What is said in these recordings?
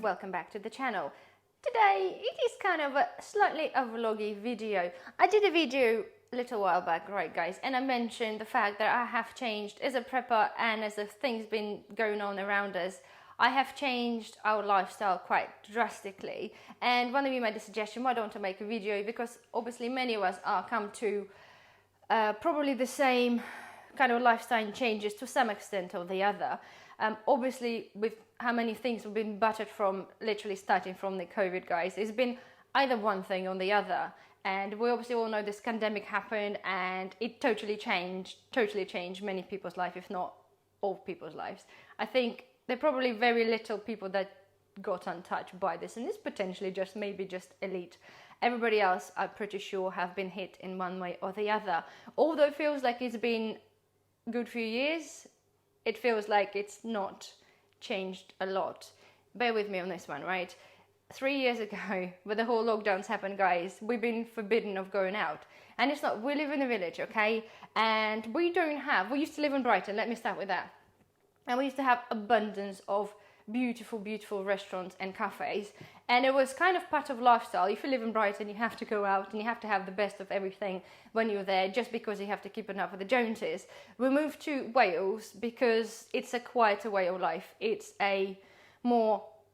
welcome back to the channel. Today it is kind of a slightly a vloggy video. I did a video a little while back, right guys, and I mentioned the fact that I have changed as a prepper and as the things been going on around us. I have changed our lifestyle quite drastically, and one of you made a suggestion, why don't I make a video, because obviously many of us are come to probably the same kind of lifestyle changes to some extent or the other. Obviously with how many things have been battered from literally starting from the COVID, guys, it's been either one thing or the other. And we obviously all know this pandemic happened and it totally changed many people's life, if not all people's lives. I think there are probably very little people that got untouched by this, and it's potentially just maybe just elite. Everybody else, I'm pretty sure, have been hit in one way or the other. Although it feels like it's been a good few years, it feels like it's not changed a lot. Bear with me on this one, right? 3 years ago, when the whole lockdowns happened, guys, we've been forbidden of going out. And it's not, we live in a village, okay? And we used to live in Brighton, let me start with that. And we used to have abundance of beautiful restaurants and cafes. And it was kind of part of lifestyle. If you live in Brighton, you have to go out and you have to have the best of everything when you're there, just because you have to keep up with the Joneses. We moved to Wales because it's a quieter way of life. It's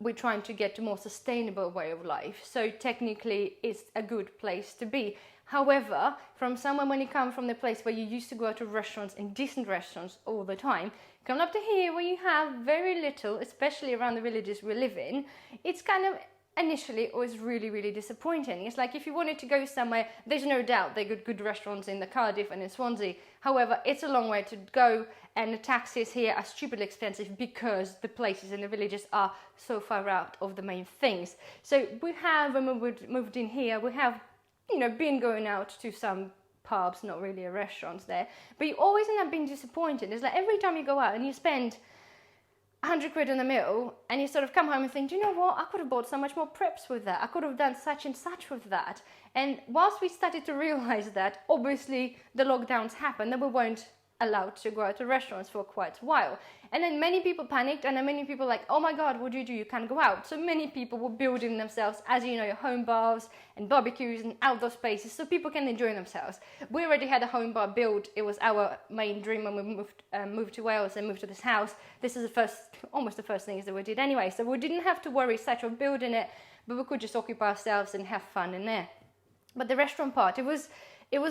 we're trying to get to a more sustainable way of life. So technically, it's a good place to be. However, from someone when you come from the place where you used to go out to restaurants and decent restaurants all the time, come up to here where you have very little, especially around the villages we live in, it's kind of initially always really disappointing. It's like if you wanted to go somewhere, there's no doubt they got good restaurants in the Cardiff and in Swansea. However, it's a long way to go, and the taxis here are stupidly expensive because the places in the villages are so far out of the main things. So we have, when we moved in here, we have, been going out to some pubs, not really restaurants there, but you always end up being disappointed. It's like every time you go out and you spend 100 quid on a meal and you sort of come home and think, do you know what, I could have bought so much more preps with that, I could have done such and such with that. And whilst we started to realize that, obviously the lockdowns happened and we weren't allowed to go out to restaurants for quite a while. And then many people panicked, and then many people like, oh my god, what do? You can't go out. So many people were building themselves, as you know, home bars and barbecues and outdoor spaces so people can enjoy themselves. We already had a home bar built. It was our main dream when we moved to Wales and moved to this house. This is almost the first things that we did anyway, so we didn't have to worry such of building it, but we could just occupy ourselves and have fun in there. But the restaurant part, it was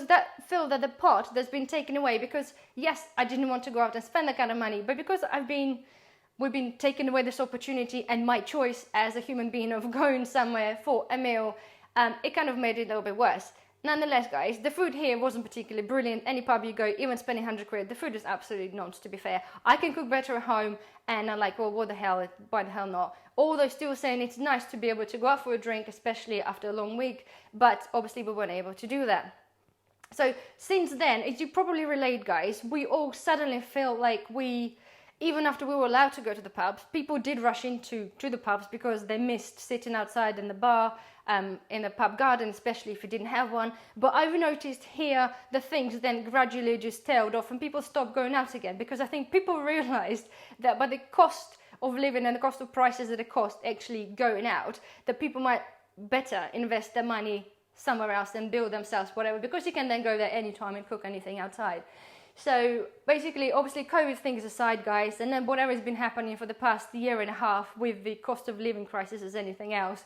that feel that the part that's been taken away, because yes, I didn't want to go out and spend that kind of money, but because we've been taken away this opportunity and my choice as a human being of going somewhere for a meal, it kind of made it a little bit worse. Nonetheless, guys, the food here wasn't particularly brilliant. Any pub you go, even spending 100 quid, the food is absolutely not, to be fair. I can cook better at home, and I'm like, well, why the hell not? Although still saying it's nice to be able to go out for a drink, especially after a long week, but obviously we weren't able to do that. So since then, as you probably relate, guys, we all suddenly feel like even after we were allowed to go to the pubs, people did rush to the pubs because they missed sitting outside in the bar, in the pub garden, especially if you didn't have one. But I've noticed here the things then gradually just tailed off and people stopped going out again, because I think people realized that by the cost of living and the cost of prices that it cost actually going out, that people might better invest their money somewhere else and build themselves whatever, because you can then go there anytime and cook anything outside. So basically, obviously COVID things aside, guys, and then whatever has been happening for the past year and a half with the cost of living crisis as anything else,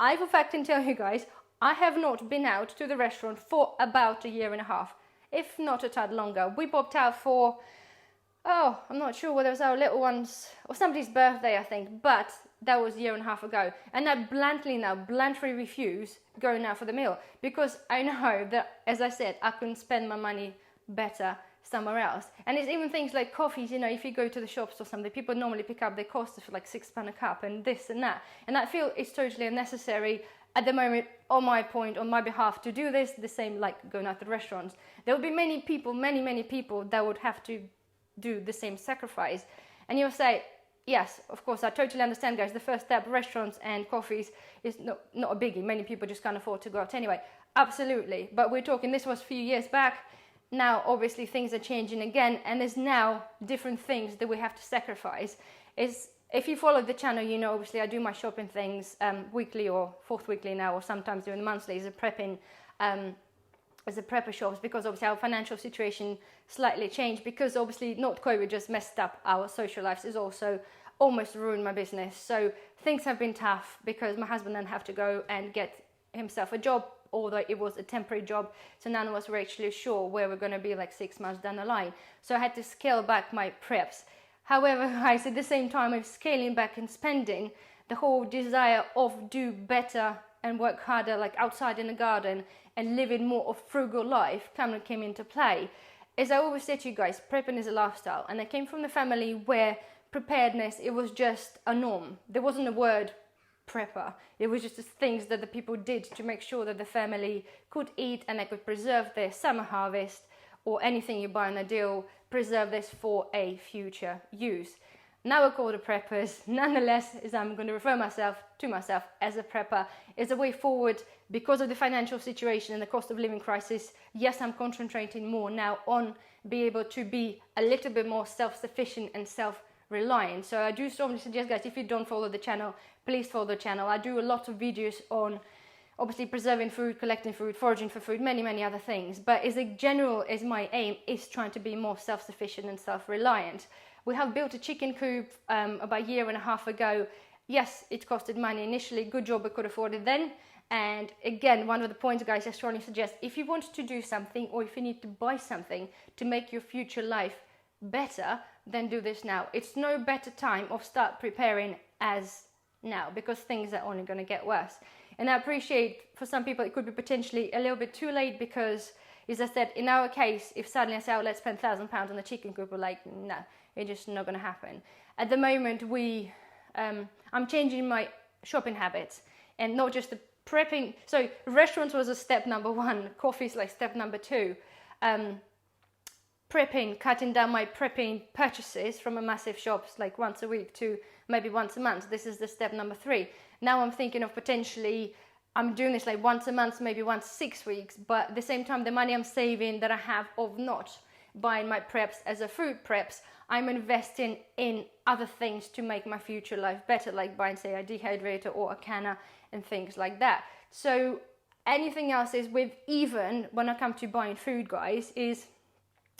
I for fact can tell you guys, I have not been out to the restaurant for about a year and a half, if not a tad longer. We popped out for, I'm not sure whether it was our little one's or somebody's birthday, I think, but that was a year and a half ago. And I bluntly refuse going out for the meal, because I know that, as I said, I can spend my money better somewhere else. And it's even things like coffees, if you go to the shops or something, people normally pick up their costs for like £6 a cup and this and that. And I feel it's totally unnecessary at the moment, on my behalf, to do this, the same like going out to restaurants. There will be many people that would have to do the same sacrifice. And you'll say, yes, of course, I totally understand, guys. The first step, restaurants and coffees, is not a biggie. Many people just can't afford to go out anyway. Absolutely. But we're talking, this was a few years back. Now, obviously, things are changing again, and there's now different things that we have to sacrifice. if you follow the channel, you know obviously I do my shopping things weekly or fourth weekly now, or sometimes doing the monthly as a prepping as a prepper shops, because obviously our financial situation slightly changed, because obviously not COVID just messed up our social lives, it's also almost ruined my business. So things have been tough because my husband then have to go and get himself a job, although it was a temporary job, so none of us were actually sure where we're going to be like 6 months down the line. So I had to scale back my preps. However, guys, at the same time of scaling back and spending, the whole desire of do better and work harder, like outside in the garden, and living more of frugal life kind of came into play. As I always say to you guys, prepping is a lifestyle, and I came from the family where preparedness, it was just a norm. There wasn't a word prepper. It was just the things that the people did to make sure that the family could eat and they could preserve their summer harvest, or anything you buy on a deal, preserve this for a future use. Now we're called the preppers. Nonetheless, as I'm going to refer to myself as a prepper, is a way forward because of the financial situation and the cost of living crisis. Yes, I'm concentrating more now on being able to be a little bit more self-sufficient and self-reliant. So I do strongly suggest, guys, if you don't follow the channel, please follow the channel. I do a lot of videos on obviously preserving food, collecting food, foraging for food, many other things. But as a general, as my aim is trying to be more self-sufficient and self-reliant. We have built a chicken coop about a year and a half ago. Yes, it costed money initially. Good job we could afford it then. And again, one of the points, guys, I strongly suggest, if you want to do something, or if you need to buy something to make your future life better, then do this now. It's no better time of start preparing as now, because things are only going to get worse. And I appreciate for some people it could be potentially a little bit too late, because as I said, in our case, if suddenly I say, oh, let's spend £1,000 on a chicken coop, we're like, no, it's just not going to happen. At the moment, I'm changing my shopping habits, and not just the prepping. So restaurants was a step number 1, coffee is like step number 2. Prepping, cutting down my prepping purchases from a massive shops like once a week to maybe once a month. This is the step number 3. Now I'm thinking of potentially, I'm doing this like once a month, maybe once 6 weeks, but at the same time, the money I'm saving that I have of not buying my preps as a food preps, I'm investing in other things to make my future life better, like buying, say, a dehydrator or a canner and things like that. So anything else is with, even when I come to buying food, guys, is,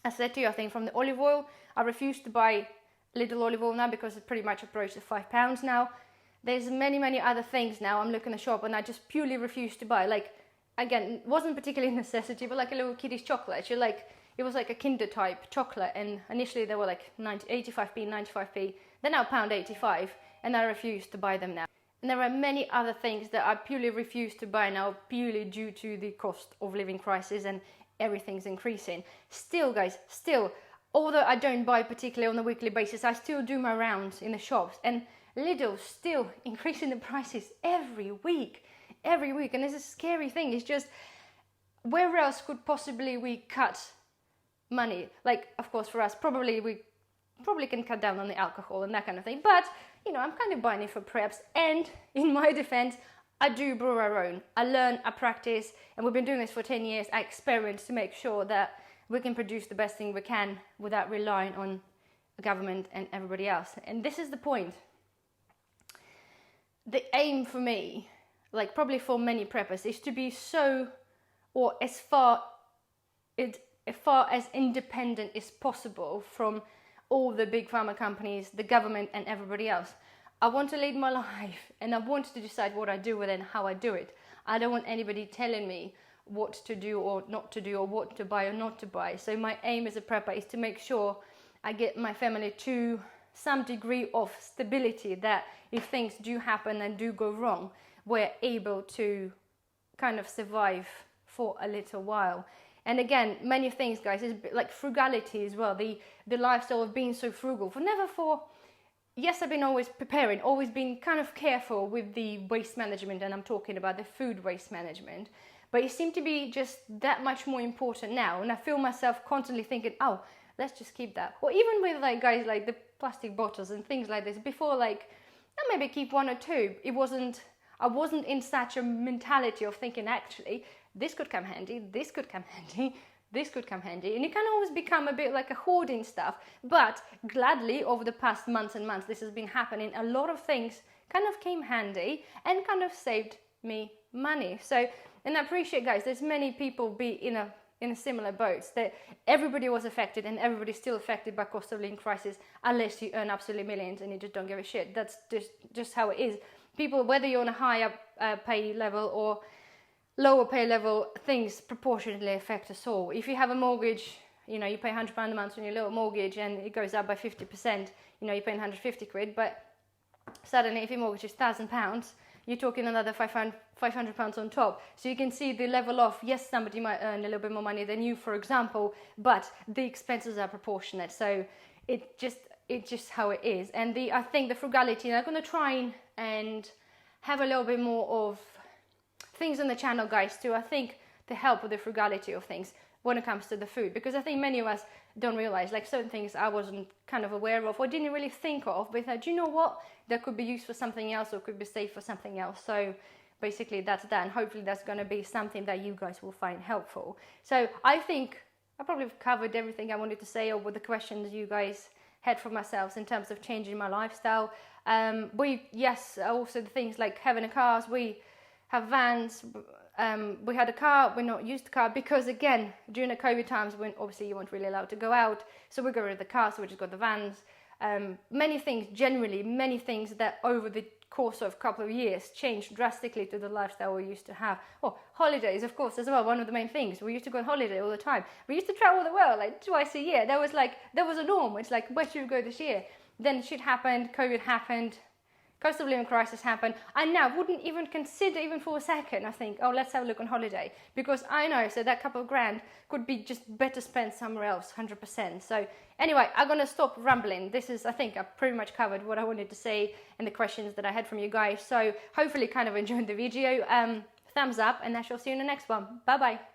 I said to you, I think from the olive oil, I refuse to buy little olive oil now because it's pretty much approached the £5 now. There's many other things now. I'm looking at the shop and I just purely refuse to buy. Like, again, it wasn't particularly a necessity, but like a little kiddie's chocolate. You're like, it was like a Kinder type chocolate, and initially they were like 85p, 95p. They're now £1.85, and I refuse to buy them now. And there are many other things that I purely refuse to buy now, purely due to the cost of living crisis and everything's increasing. Still, guys, although I don't buy particularly on a weekly basis, I still do my rounds in the shops, and Lidl still increasing the prices every week, and it's a scary thing. It's just, where else could possibly we cut money? Like, of course, for us, we probably can cut down on the alcohol and that kind of thing, but you know, I'm kind of buying it for preps. And in my defense, I do brew our own. I learn, I practice, and we've been doing this for 10 years. I experiment to make sure that we can produce the best thing we can without relying on the government and everybody else. And this is the point. The aim for me, like probably for many preppers, is to be so, or as far as independent as possible from all the big pharma companies, the government and everybody else. I want to lead my life, and I want to decide what I do with it and how I do it. I don't want anybody telling me what to do or not to do, or what to buy or not to buy. So my aim as a prepper is to make sure I get my family to some degree of stability, that if things do happen and do go wrong, we're able to kind of survive for a little while. And again, many things, guys, is like frugality as well. The lifestyle of being so frugal. Yes, I've been always preparing, always been kind of careful with the waste management, and I'm talking about the food waste management. But it seemed to be just that much more important now. And I feel myself constantly thinking, oh, let's just keep that. Or even with like, guys, like the plastic bottles and things like this. Before, like, I'll maybe keep 1 or 2. I wasn't in such a mentality of thinking, actually, this could come handy, this could come handy. And it can always become a bit like a hoarding stuff, but gladly over the past months and months this has been happening. A lot of things kind of came handy and kind of saved me money. So, and I appreciate, guys, there's many people be in a similar boats, that everybody was affected and everybody's still affected by cost of living crisis, unless you earn absolutely millions and you just don't give a shit. That's just how it is. People, whether you're on a higher pay level or lower pay level, things proportionately affect us all. If you have a mortgage, you know, you pay £100 a month on your little mortgage and it goes up by 50%, you know, you're paying 150 quid, but suddenly if your mortgage is £1,000, you're talking another £500 on top. So you can see the level of, yes, somebody might earn a little bit more money than you, for example, but the expenses are proportionate. So it's just how it is. And I think the frugality, and I'm going to try and have a little bit more of things on the channel, guys, too. I think to help with the frugality of things when it comes to the food, because I think many of us don't realize, like, certain things I wasn't kind of aware of or didn't really think of, but I thought, you know what, that could be used for something else or could be saved for something else. So basically that's that, and hopefully that's going to be something that you guys will find helpful. So I think I probably covered everything I wanted to say over the questions you guys had for myself in terms of changing my lifestyle. Also the things like having a car, we have vans, we had a car, we not used the car because, again, during the COVID times when obviously you weren't really allowed to go out, so we got rid of the car, so we just got the vans. Many things that over the course of a couple of years changed drastically to the lifestyle we used to have. Oh, holidays, of course, as well, one of the main things. We used to go on holiday all the time. We used to travel the world like twice a year. That was a norm. It's like, where should we go this year? Then shit happened, COVID happened, cost of living crisis happened. I now wouldn't even consider, even for a second, I think, oh, let's have a look on holiday, because I know, so that couple of grand could be just better spent somewhere else, 100%. So anyway, I'm gonna stop rambling. I think I've pretty much covered what I wanted to say and the questions that I had from you guys. So hopefully kind of enjoyed the video. Thumbs up, and I shall see you in the next one. Bye bye.